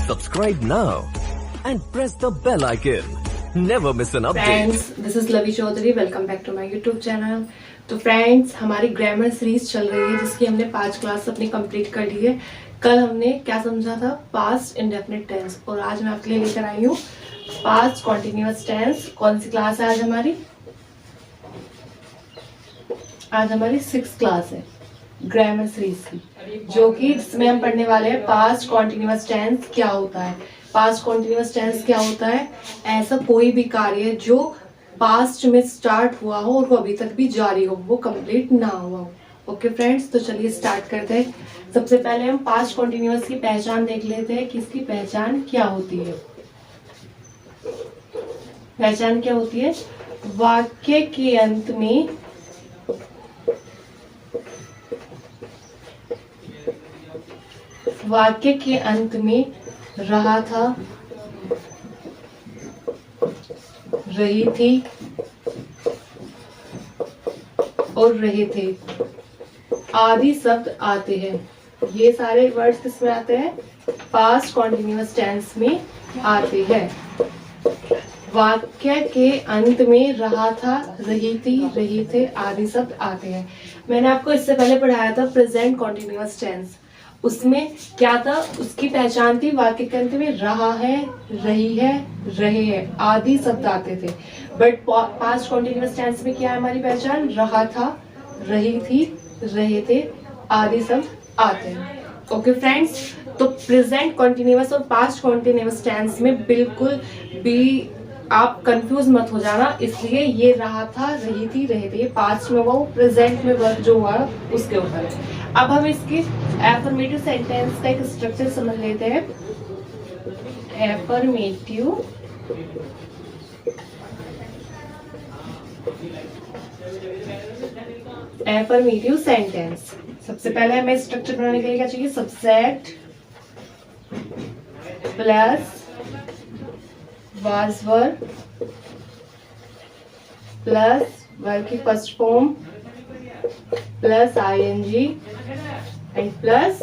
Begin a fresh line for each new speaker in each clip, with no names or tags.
Subscribe now and press the bell icon. Never miss an update.
Friends, this is Lovi Chaudhary. Welcome back to my YouTube channel. तो friends, हमारी grammar series चल रही है जिसकी हमने 5 class अपनी कंप्लीट कर ली है। कल हमने क्या समझा था? Past indefinite tense. और आज मैं आपके लिए लेकर आई हूँ पास्ट कॉन्टिन्यूअस टेंस। कौन सी क्लास है आज हमारी? आज हमारी 6th क्लास है ग्रामर सीरीज की, जो कि जिसमें हम पढ़ने वाले हैं पास्ट कॉन्टिन्यूअस टेंस क्या होता है। पास्ट कॉन्टिन्यूअस टेंस क्या होता है? ऐसा कोई भी कार्य जो पास्ट में स्टार्ट हुआ हो और वो अभी तक भी जारी हो, वो कंप्लीट ना हुआ हो। ओके फ्रेंड्स, तो चलिए स्टार्ट करते हैं। सबसे पहले हम पास्ट कॉन्टिन्यूअस की पहचान देख लेते हैं कि इसकी पहचान क्या होती है। पहचान क्या होती है? वाक्य के अंत में रहा था, रही थी और रहे थे आदि शब्द आते हैं। ये सारे वर्ड्स किसमें आते हैं? पास्ट कॉन्टिन्यूअस टेंस में आते हैं। वाक्य के अंत में रहा था, रही थी, रहे थे आदि शब्द आते हैं। मैंने आपको इससे पहले पढ़ाया था प्रेजेंट कॉन्टिन्यूअस टेंस। उसमें क्या था? उसकी पहचान थी वाक्य के अंत में रहा है, रही है, रहे हैं आदि शब्द आते थे। बट पास्ट कॉन्टिन्यूअस टेंस में क्या है हमारी पहचान? रहा था, रही थी, रहे थे आदि शब्द आते हैं। ओके फ्रेंड्स, तो प्रेजेंट कॉन्टिन्यूअस और पास्ट कॉन्टिन्यूअस टेंस में बिल्कुल भी आप कंफ्यूज मत हो जाना। इसलिए ये रहा था, रही थी, रहे थे, ये पास्ट में हुआ, प्रेजेंट में वर्क जो हुआ उसके ऊपर है। अब हम इसके एफर्मेटिव सेंटेंस का एक स्ट्रक्चर समझ लेते हैं। Affirmative sentence. सबसे पहले हमें स्ट्रक्चर बनाने के लिए क्या चाहिए? Subject plus was verb plus verb की first form plus ING and plus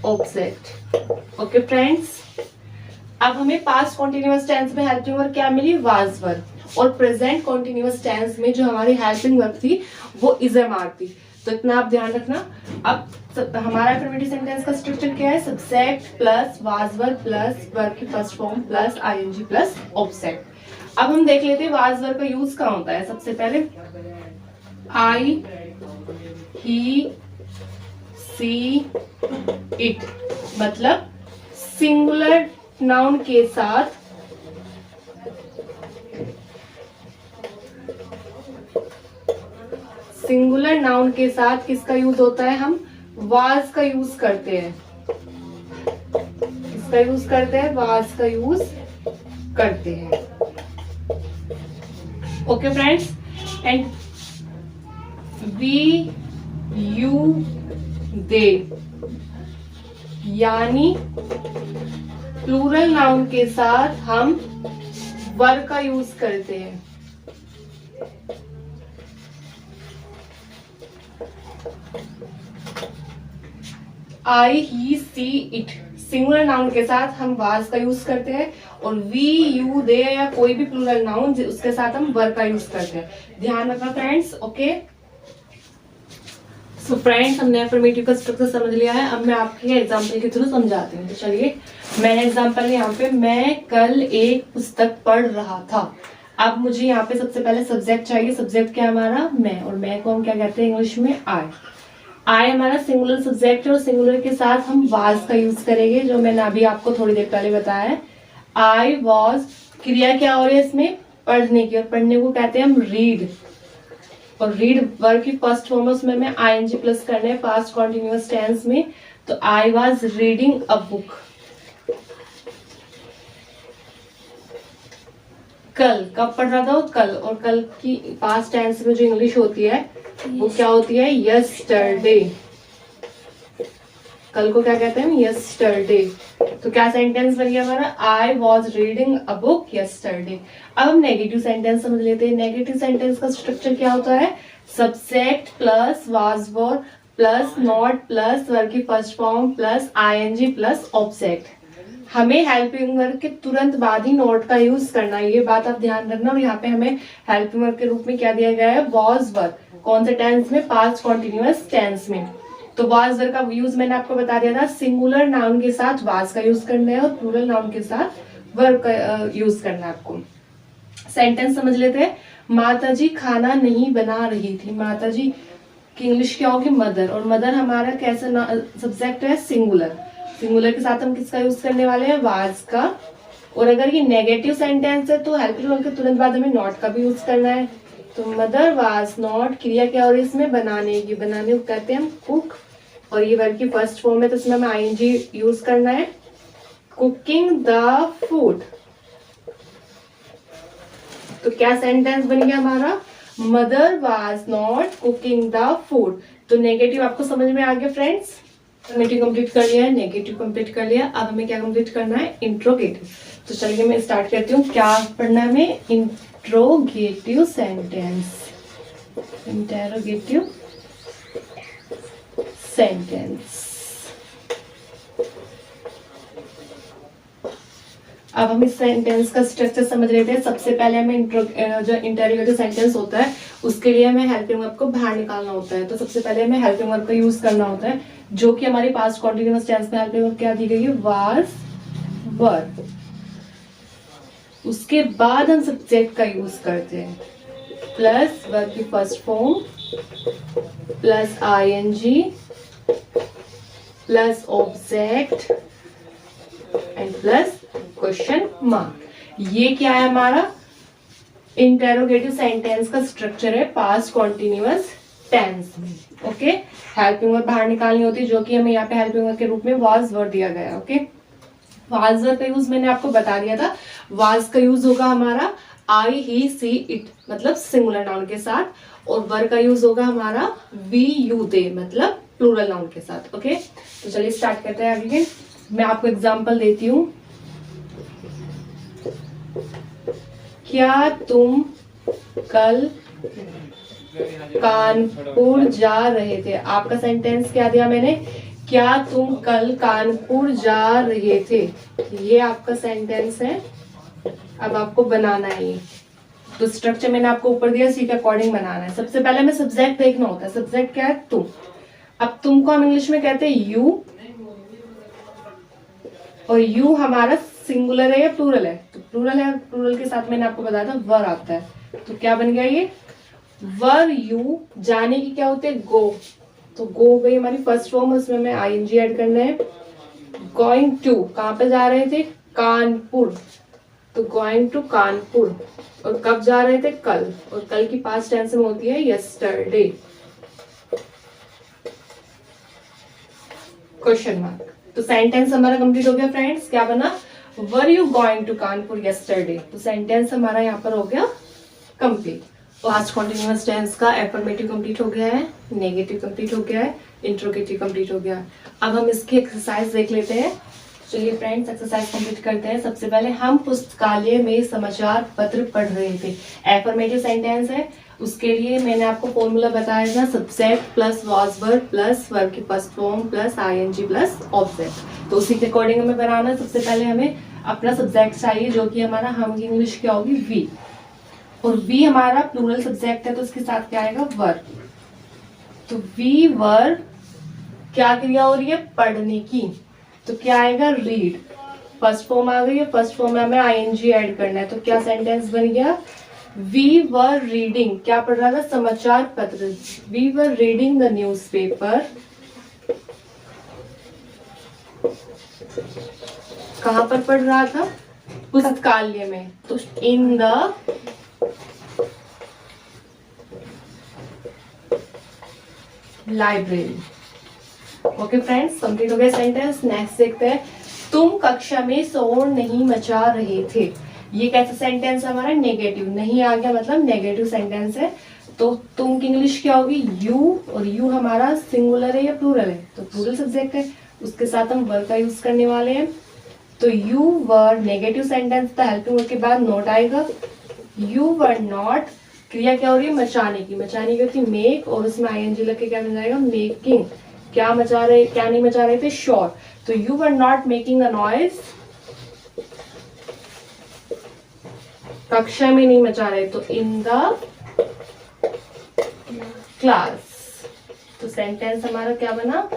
object. Okay friends, अब हमें पास्ट कॉन्टिन्यूअस टेंस में हेल्पिंग वर्ब क्या मिली? Was verb. और प्रेजेंट कॉन्टिन्यूअस टेंस में जो हमारी हेल्पिंग वर्ब थी वो इज एम आर थी। तो इतना आप ध्यान रखना। अब हमारा एफर्मेटिव सेंटेंस का स्ट्रक्चर क्या है? Subject plus was verb plus verb की first form plus ING plus object. अब हम देख लेते हैं वाज वर्ब का यूज कहाँ होता है। सबसे पहले आई, ही, सी, इट, मतलब सिंगुलर नाउन के साथ किसका यूज होता है? हम वाज का यूज करते हैं। किसका यूज करते हैं? वाज का यूज करते हैं। Okay friends, and we, you, they, यानी प्लूरल नाउन के साथ हम वर का यूज करते हैं। आई, ही, सी, इट, सिंगुलर नाउन के साथ हम वाज का यूज करते हैं। और वी, यू, दे या कोई भी प्लूरल नाउन उसके साथ हम वर का यूज करते हैं। ध्यान रखना फ्रेंड्स। ओके, सो फ्रेंड्स, हमने एफर्मेटिव का स्ट्रक्चर समझ लिया है। अब मैं आपके एग्जांपल के थ्रू समझाती हूँ। तो चलिए, मैंने एग्जांपल यहाँ पे, मैं कल एक पुस्तक पढ़ रहा था। अब मुझे यहाँ पे सबसे पहले सब्जेक्ट चाहिए। सब्जेक्ट क्या हमारा? मैं। और मैं को हम क्या कहते हैं इंग्लिश में? आई। आई हमारा सिंगुलर सब्जेक्ट है और सिंगुलर के साथ हम वाज का यूज करेंगे, जो मैंने अभी आपको थोड़ी देर पहले बताया है। आई वॉज, क्रिया क्या हो रही है इसमें? पढ़ने की। और पढ़ने को कहते हैं हम रीड। और रीड वर्ब की फर्स्ट फॉर्म है, उसमें हमें आईएनजी प्लस करना है पास्ट कॉन्टिन्यूअस टेंस में। तो I was reading a book. कल कब पढ़ रहा था? कल। और कल की पास्ट टेंस में जो इंग्लिश होती है वो क्या होती है? यस्टरडे। कल को क्या कहते हैं? यस्टरडे। तो क्या सेंटेंस बन गया हमारा? I was reading a book yesterday. अब हम नेगेटिव सेंटेंस समझ लेते हैं। नेगेटिव सेंटेंस का स्ट्रक्चर क्या होता है? Subject plus was verb plus not plus verb की first form plus ING plus object. हमें हेल्पिंग वर्ब के तुरंत बाद ही नॉट का यूज करना है, ये बात आप ध्यान रखना। और यहाँ पे हमें हेल्पिंग वर्ब के रूप में क्या दिया गया है, वॉज वर्ब। कौन से टेंस में, पास्ट कॉन्टिन्यूअस टेंस में। तो वॉज वर्ब का यूज मैंने आपको बता दिया था, सिंगुलर नाउन के साथ वाज का यूज करना है और प्लूरल नाउन के साथ वर्ब का यूज करना है आपको। सेंटेंस समझ लेते हैं। माताजी खाना नहीं बना रही थी। माताजी की इंग्लिश क्या होगी, मदर। और मदर हमारा कैसा सब्जेक्ट है, सिंगुलर। सिंगुलर के साथ हम किसका यूज करने वाले हैं, वाज का। और अगर ये नेगेटिव सेंटेंस है तो हेल्पिंग वर्ब के तुरंत बाद हमें नॉट का भी यूज करना है। तो मदर वाज नॉट, क्रिया क्या हो रही है इसमें, बनाने की। बनाने को कहते हैं हम कुक। और ये वर्ब की फर्स्ट फॉर्म है तो इसमें हमें आईएनजी यूज करना है। Cooking the food. तो क्या सेंटेंस बन गया हमारा, mother was not cooking the food. तो नेगेटिव आपको समझ में आ गया फ्रेंड्स। नेगेटिव कंप्लीट कर लिया है, नेगेटिव कंप्लीट कर लिया। अब हमें क्या कंप्लीट करना है, इंट्रोगेटिव। तो चलिए मैं स्टार्ट करती हूँ। क्या पढ़ना है हमें, इंट्रोगेटिव सेंटेंस। Interrogative sentence. अब हम इस सेंटेंस का स्ट्रक्चर समझ लेते हैं। सबसे पहले हमें जो इंटेरोगेटिव सेंटेंस होता है उसके लिए हमें हेल्पिंग वर्ब को बाहर निकालना होता है। तो सबसे पहले हमें हेल्पिंग वर्ब का यूज करना होता है, जो कि हमारी पास्ट कॉन्टिन्यूअस टेंस में हेल्पिंग वर्ब क्या दी गई है, वाज वर। उसके बाद हम सब्जेक्ट का यूज करते हैं, प्लस वर्ब की first form plus ING plus object and plus question mark. ये क्या है हमारा इंटेरोगेटिव सेंटेंस का स्ट्रक्चर है पास्ट कॉन्टिन्यूअस टेंस में। ओके, हेल्पिंग वर्ब बाहर निकालनी होती है, जो कि हमें यहाँ पे हेल्पिंग वर्ब के रूप में वाज वर्ब दिया गया है। ओके, वाज वर्ब का यूज मैंने आपको बता दिया था। वाज का यूज होगा हमारा आई ही सी इट, मतलब सिंगुलर नाउन के साथ, और वर्ब का यूज होगा हमारा वी यू दे, मतलब प्लूरल नाउन के साथ। ओके, तो चलिए स्टार्ट करते हैं आगे। मैं आपको एग्जांपल देती हूँ। क्या तुम कल कानपुर जा रहे थे। आपका सेंटेंस क्या दिया मैंने, क्या तुम कल कानपुर जा रहे थे। ये आपका सेंटेंस है। अब आपको बनाना है ये। तो स्ट्रक्चर मैंने आपको ऊपर दिया, इसी के अकॉर्डिंग बनाना है। सबसे पहले हमें सब्जेक्ट देखना होता है। सब्जेक्ट क्या है, तुम। अब तुमको हम इंग्लिश में कहते हैं यू, और यू हमारा सिंगुलर है या प्लूरल है, तो प्लूरल है। प्लूरल के साथ मैंने आपको बताया था वर आता है। तो क्या बन गया ये, वर यू। जाने की क्या होते हैं, गो। तो गो हो गई हमारी फर्स्ट फॉर्म, उसमें हमें आईएनजी ऐड करना है। गोइंग टू, कहाँ पे जा रहे थे, कानपुर। तो गोइंग टू कानपुर। और कब जा रहे थे, कल। और कल की पास्ट टेंस में होती है यस्टरडे। Question mark. तो सेंटेंस हमारा कंप्लीट हो गया फ्रेंड्स। क्या बना, were you going to Kanpur yesterday. तो सेंटेंस हमारा यहाँ पर हो गया कंप्लीट। पास्ट कॉन्टिन्यूअस टेंस का एफर्मेटिव कंप्लीट हो गया है, नेगेटिव कंप्लीट हो गया है, इंट्रोगेटिव कंप्लीट हो गया है। अब हम इसकी एक्सरसाइज देख लेते हैं। चलिए फ्रेंड्स, एक्सरसाइज कंप्लीट करते हैं। सबसे पहले हम पुस्तकालय में समाचार पत्र पढ़ रहे थे। एफर्मेटिव सेंटेंस है, उसके लिए मैंने आपको फॉर्मूला बताया था, subject plus was verb plus verb की first form plus ING plus object. तो उसी के अकॉर्डिंग हमें बनाना है। सबसे पहले हमें अपना सब्जेक्ट चाहिए, जो कि हमारा हम की इंग्लिश क्या होगी, वी। और वी हमारा प्लूरल सब्जेक्ट है, तो उसके साथ क्या आएगा, वर्ब। तो वी वर्ब, क्या क्रिया हो रही है, पढ़ने की। तो क्या आएगा, रीड। फर्स्ट फॉर्म आ गई है, फर्स्ट फॉर्म में हमें आईएनजी ऐड करना है। तो क्या सेंटेंस बन गया, वी वर रीडिंग। क्या पढ़ रहा था, समाचार पत्र। We were reading the newspaper. कहाँ पर पढ़ रहा था, पुस्तकालय में। तो in the library. Okay friends, complete हो गया सेंटेंस। नेक्स्ट देखते हैं। तुम कक्षा में शोर नहीं मचा रहे थे। ये कैसा सेंटेंस हमारा, नेगेटिव। नहीं आ गया मतलब नेगेटिव सेंटेंस है। तो तुम की इंग्लिश क्या होगी, यू। और यू हमारा सिंगुलर है या प्लूरल है, तो प्लूरल सब्जेक्ट है, उसके साथ हम वर्ब का यूज करने वाले हैं। तो यू वर, नेगेटिव सेंटेंस था, हेल्पिंग वर्ब के बाद नॉट आएगा। यू वर नॉट, क्रिया क्या हो रही है, मचाने की। मचाने की होती है मेक, और उसमें आईएनजी लग के क्या बन जाएगा, मेकिंग। क्या मचा रहे, क्या नहीं मचा रहे थे, शोर। तो you were not making a noise कक्षा में नहीं मचा रहे, तो इन द क्लास। तो सेंटेंस हमारा क्या बना?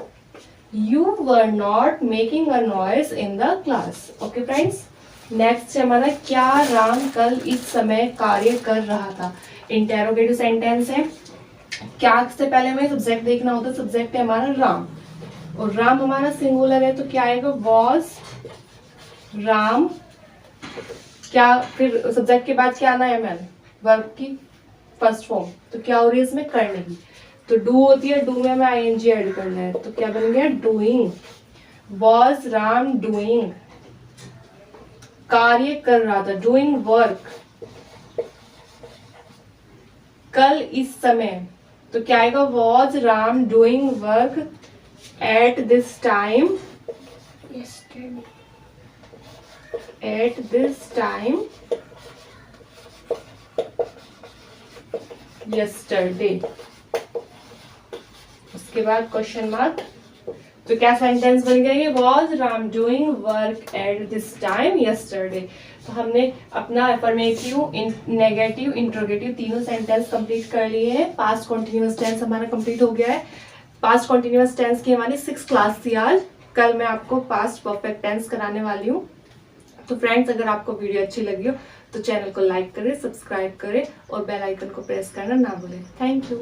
You were not making a noise in the class. Okay friends, next हमारा क्या राम कल इस समय कार्य कर रहा था। इंटेरोगेटिव सेंटेंस है। क्या से पहले हमें सब्जेक्ट देखना होता है। सब्जेक्ट है हमारा राम, और राम हमारा सिंगुलर है, तो क्या आएगा? वॉज राम। क्या फिर सब्जेक्ट के बाद क्या आना है मैम? वर्ब की फर्स्ट फॉर्म। तो क्या हो रही है इसमें? करने की। तो डू होती है, डू में हमें आईएनजी ऐड करना है, तो क्या बन गया? डूइंग। वॉज राम डूइंग, कार्य कर रहा था, डूइंग वर्क। कल इस समय, तो क्या आएगा? Was Ram doing work at this time, at this time yesterday. उसके बाद क्वेश्चन मार्क। तो क्या सेंटेंस बन गया? ये was Ram doing work at this time yesterday. तो हमने अपना अफर्मेटिव, नेगेटिव, इंट्रोगेटिव तीनों सेंटेंस कंप्लीट कर लिए हैं। पास्ट कॉन्टिन्यूअस टेंस हमारा कंप्लीट हो गया है। पास्ट कॉन्टिन्यूअस टेंस की हमारी 6 क्लास थी आज। कल मैं आपको पास्ट परफेक्ट टेंस कराने वाली हूँ। तो फ्रेंड्स, अगर आपको वीडियो अच्छी लगी हो तो चैनल को लाइक करें, सब्सक्राइब करें और बेल आइकन को प्रेस करना ना भूलें। Thank you.